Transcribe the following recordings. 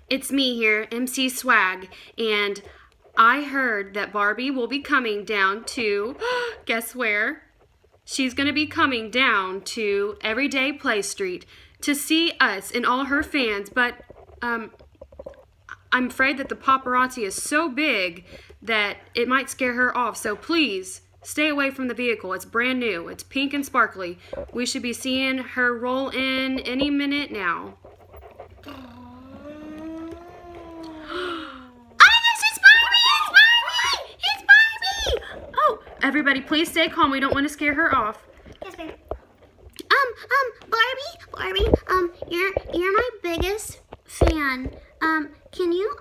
It's me here, MC Swag, and I heard that Barbie will be coming down to, guess where? She's going to be coming down to Everyday Play Street to see us and all her fans, but I'm afraid that the paparazzi is so big that it might scare her off, so please stay away from the vehicle. It's brand new. It's pink and sparkly. We should be seeing her roll in any minute now. Everybody, please stay calm. We don't want to scare her off. Yes, ma'am. Barbie, you're my biggest fan. Can you,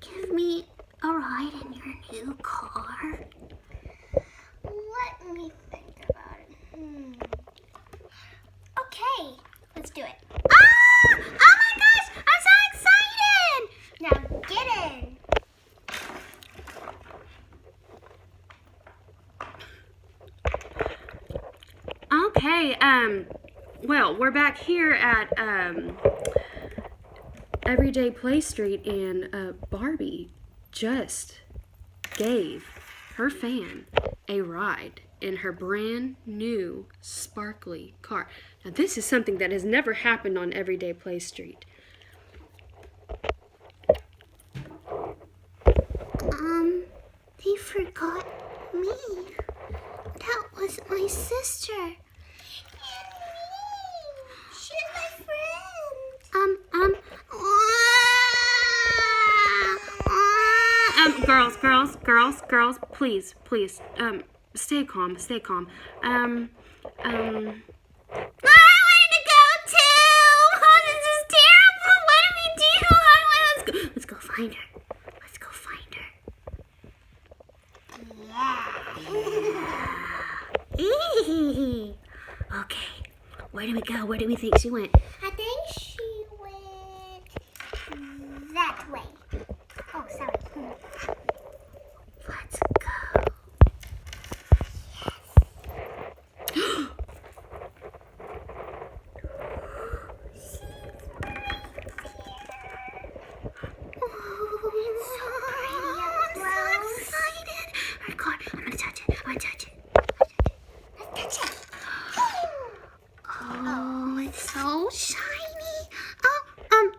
give me a ride in your new car? Let me think about it. Okay, let's do it. Ah! Oh my gosh, I'm so excited! Now get in. Okay, well, we're back here at, Everyday Play Street, and, Barbie just gave her fan a ride in her brand new sparkly car. Now, this is something that has never happened on Everyday Play Street. They forgot me. That was my sister. And me. She's my Girls, please, stay calm. I wanted to go too. Oh, this is terrible. What do we do? Let's go find her. Yeah. Okay, where do we go? Where do we think she went? I think she went that way. Oh, sorry. Let's go. I'm gonna touch it. Let's touch it. Oh, it's so shiny. Oh,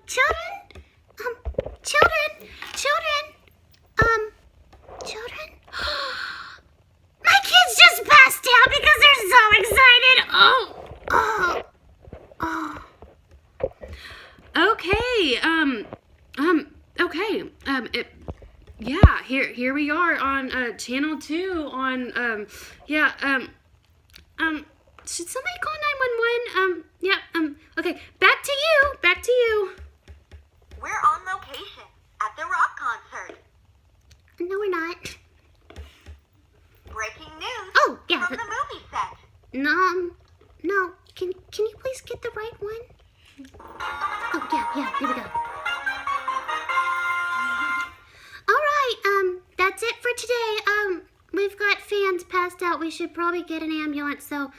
children. My kids just passed out because they're so excited. Here we are on channel 2 on should somebody call 911? Okay, back to you. We're on location at the rock concert. No, we're not. Breaking news Oh, yeah. from the movie set. No. Can you please get the right one? Oh, yeah, here we go. All right, that's it for today. We've got fans passed out. We should probably get an ambulance, so,